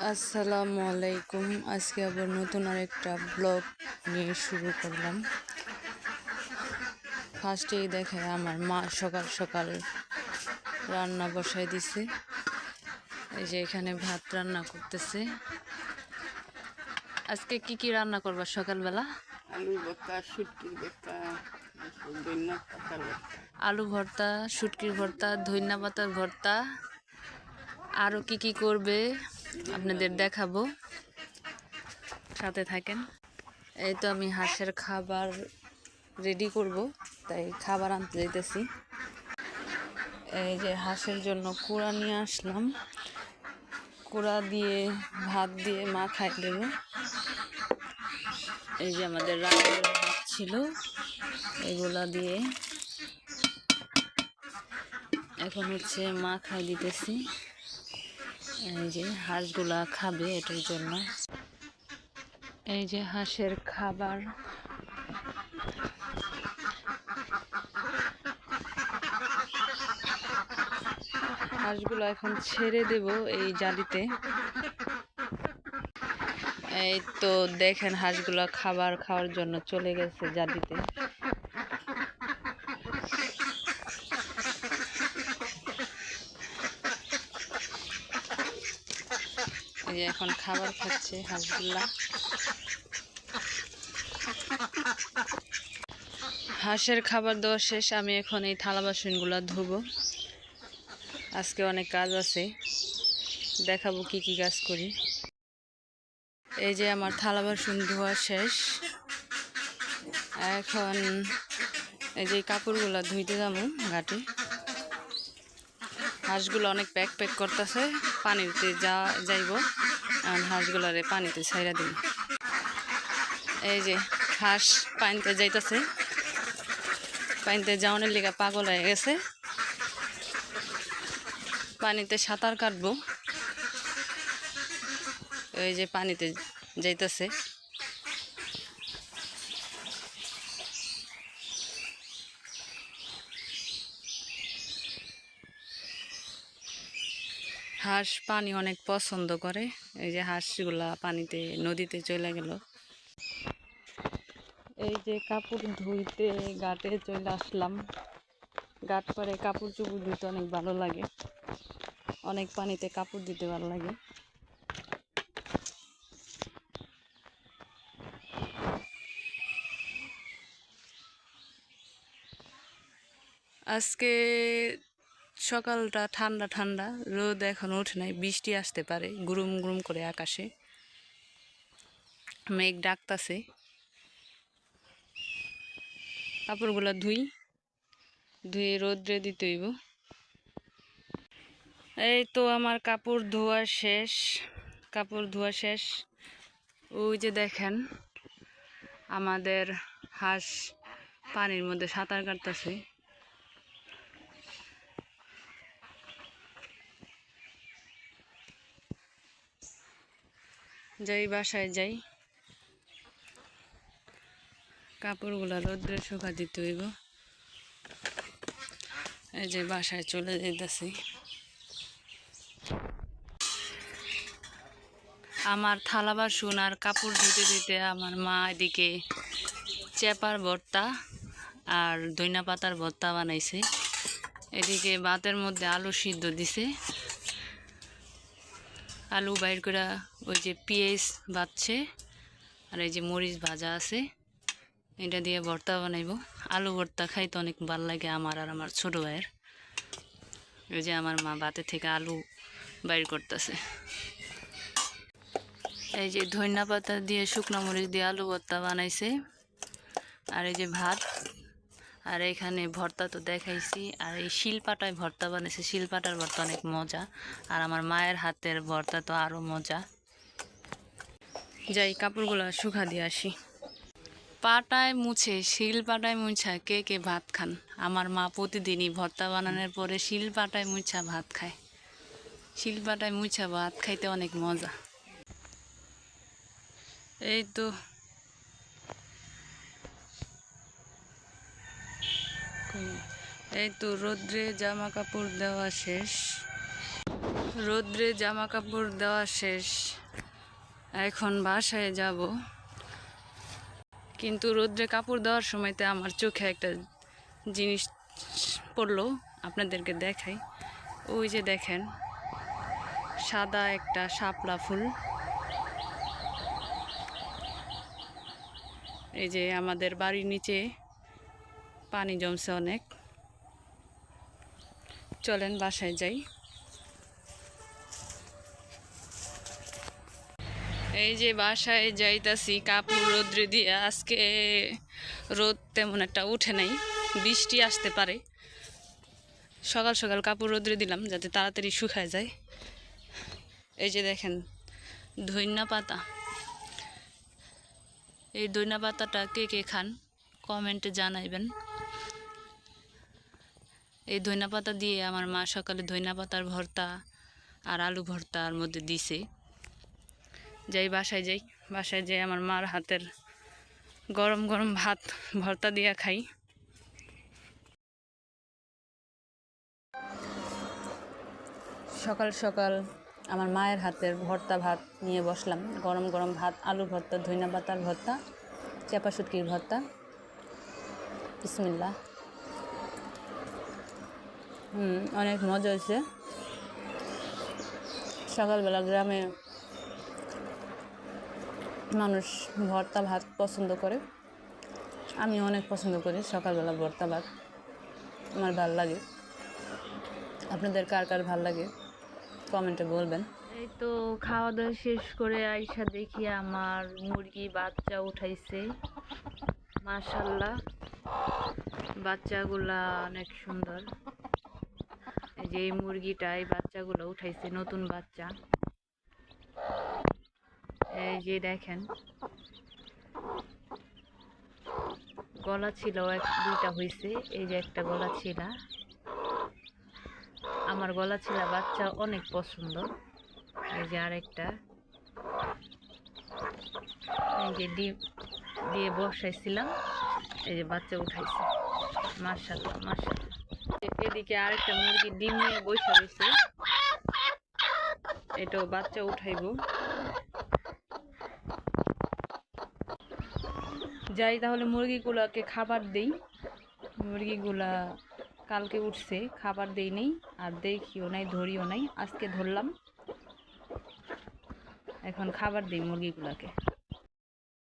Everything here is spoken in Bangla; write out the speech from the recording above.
আসসালামু আলাইকুম। আজকে আবার নতুন আরেকটা ব্লগ নিয়ে শুরু করলাম। ফার্স্টেই দেখে আমার মা সকাল সকাল রান্না বসাই দিছে। এই যে এখানে ভাত রান্না করতেছে। আজকে কি রান্না করবা সকালবেলা? আলু ভর্তা, শুটকির ভর্তা, ধনিয়া পাতার ভর্তা। আলু ভর্তা, শুটকির ভর্তা, ধনিয়া পাতার ভর্তা। আরও কি করবে আপনাদের দেখাবো, সাথে থাকেন। এই তো আমি হাঁসের খাবার রেডি করব, তাই খাবার আনতে যাইতেছি। এই যে হাঁসের জন্য কুড়া নিয়ে আসলাম, কুড়া দিয়ে ভাত দিয়ে মা খাই দেব। এই যে আমাদের রাতের ভাত ছিল, এগুলা দিয়ে এখন হচ্ছে মা খাই দিতেছি। এই যে হাঁসগুলা খাবে, এটার জন্য। এই যে হাঁসের খাবার। হাঁসগুলো এখন ছেড়ে দেব এই জালিতে। এই তো দেখেন হাঁসগুলো খাবার খাওয়ার জন্য চলে গেছে জালিতে। এই যে এখন খাবার খাচ্ছে হাঁসগুলা। হাঁসের খাবার দেওয়া শেষ, আমি এখন এই থালা বাসনগুলো ধুবো। আজকে অনেক কাজ আছে, দেখাবো কি কাজ করি। এই যে আমার থালা বাসন ধোয়া শেষ। এখন এই যে কাপড়গুলো ধুইতে যাবো ঘাটে। হাঁসগুলো অনেক প্যাক করতেছে, পানিতে যাইব। আর হাঁসগুলারে পানিতে ছাইরা দিই। এই যে হাঁস পানিতে যাইতেছে, পানিতে যাওয়ানোর লিগা পাগল হয়ে গেছে। পানিতে সাঁতার কাটবো। এই যে পানিতে যাইতেছে। হাঁস পানি অনেক পছন্দ করে। এই যে হাঁসগুলা পানিতে নদীতে চলে গেল। এই যে কাপড় ধুইতে ঘাটে চলে আসলাম। ঘাট পরে কাপড় চোপড় ধুইতে অনেক ভালো লাগে, অনেক পানিতে কাপড় দিতে ভালো লাগে। আজকে সকালটা ঠান্ডা ঠান্ডা, রোদ এখন ওঠে নাই, বৃষ্টি আসতে পারে গুরুম গুরুম করে আকাশে মেঘ ডাকতাছে। কাপড়গুলো ধুয়ে রোদ্রে দিতে হইব। এই তো আমার কাপড় ধোয়া শেষ। ওই যে দেখেন আমাদের হাঁস পানির মধ্যে সাঁতার কাটতেছে। যাই বাসায় যাই, কাপড়গুলো রোদ্রে শুকা দিতে হইব। এই যে বাসায় চলে যেতেছি। আমার থালা বাসন আর কাপড় ধুতে দিতে আমার মা এদিকে চেপার ভর্তা আর ধনিয়া পাতার ভর্তা বানাইছে। এদিকে ভাতের মধ্যে আলু সিদ্ধ দিছে, আলু বাইর করে ওই যে পেঁয়াজ বাজছে, আর এই যে মরিচ ভাজা আছে, এটা দিয়ে ভর্তা বানাইব। আলু ভর্তা খাইতে অনেক ভালো লাগে আমার আর আমার ছোটো ভাইয়ের। ওই যে আমার মা ভাতের থেকে আলু বাইর করতেছে। এই যে ধনিয়া পাতা দিয়ে শুকনো মরিচ দিয়ে আলু ভর্তা বানাইছে। আর এই যে ভাত, আর এখানে ভর্তা তো দেখাইছি। আর এই শিলপাটায় ভর্তা বানাইছে, শিলপাটার ভর্তা অনেক মজা। আর আমার মায়ের হাতের ভর্তা তো আরও মজা। যাই কাপড়গুলো শুকা দিয়ে আসি। পাটায় মুছে, শিলপাটায় মুছা কে ভাত খান? আমার মা প্রতিদিনই ভর্তা বানানোর পরে শিলপাটায় মুছা ভাত খায়। শিলপাটায় মুছা ভাত খাইতে অনেক মজা। এই তো রোদ্রে জামা কাপড় দেওয়া শেষ। রোদ্রে জামা কাপড় দেওয়া শেষ, এখন বাসায় যাব। কিন্তু রোদ্রে কাপড় দেওয়ার সময়তে আমার চোখে একটা জিনিস পড়লো, আপনাদেরকে দেখাই। ওই যে দেখেন সাদা একটা শাপলা ফুল, এই যে আমাদের বাড়ির নিচে পানি জমছে অনেক। চলেন বাসায় যাই। এই যে বাসায় যাইতাছি কাপড় রোদ্রে দিয়ে। আজকে রোদ তেমন একটা উঠে নাই, বৃষ্টি আসতে পারে। সকাল সকাল কাপড় রোদ্রে দিলাম যাতে তাড়াতাড়ি শুকায় যায়। এই যে দেখেন ধইন্যা পাতা, এই ধইন্যা পাতাটা কে কে খান কমেন্টে জানাইবেন। এই ধইন্যা পাতা দিয়ে আমার মা সকালে ধইন্যা পাতার ভর্তা আর আলু ভর্তার মধ্যে দিছে। যাই বাসায় যাই, বাসায় যাই আমার মার হাতের গরম গরম ভাত ভর্তা দিয়া খাই। সকাল সকাল আমার মায়ের হাতের ভর্তা ভাত নিয়ে বসলাম। গরম গরম ভাত, আলু ভর্তা, ধইন্যা পাতার ভর্তা, চাপা শুটকির ভর্তা। বিসমিল্লাহ। অনেক মজা হয়েছে। সকালবেলা গ্রামে মানুষ ভর্তা ভাত পছন্দ করে, আমি অনেক পছন্দ করি সকালবেলা ভর্তা ভাত, আমার ভাল লাগে। আপনাদের কার কার ভাল লাগে কমেন্টে বলবেন। এই তো খাওয়া দাওয়া শেষ করে আইসা দেখি আমার মুরগি বাচ্চা উঠাইছে। মাশাআল্লাহ, বাচ্চাগুলা অনেক সুন্দর। এই যে এই মুরগিটাই বাচ্চাগুলো উঠাইছে, নতুন বাচ্চা। এই যে দেখেন গলা ছিল দুইটা হয়েছে, এই যে একটা গলা ছিলা। আমার গলা ছিলা বাচ্চা অনেক পছন্দ। এই যে আরেকটা, এই যে ডিম দিয়ে বসাইছিলাম, এই যে বাচ্চা উঠাইছে। মাশাআল্লাহ মাশাআল্লাহ। এদিকে আরেকটা মুরগি ডিম নিয়ে বসে রয়েছে, এটাও বাচ্চা উঠাইব। যাই তাহলে মুরগিগুলাকে খাবার দেই। মুরগিগুলা কালকে উঠছে, খাবার দেই নেই আর দেখিও নাই, ধরিও নাই। আজকে ধরলাম, এখন খাবার দিই মুরগিগুলাকে।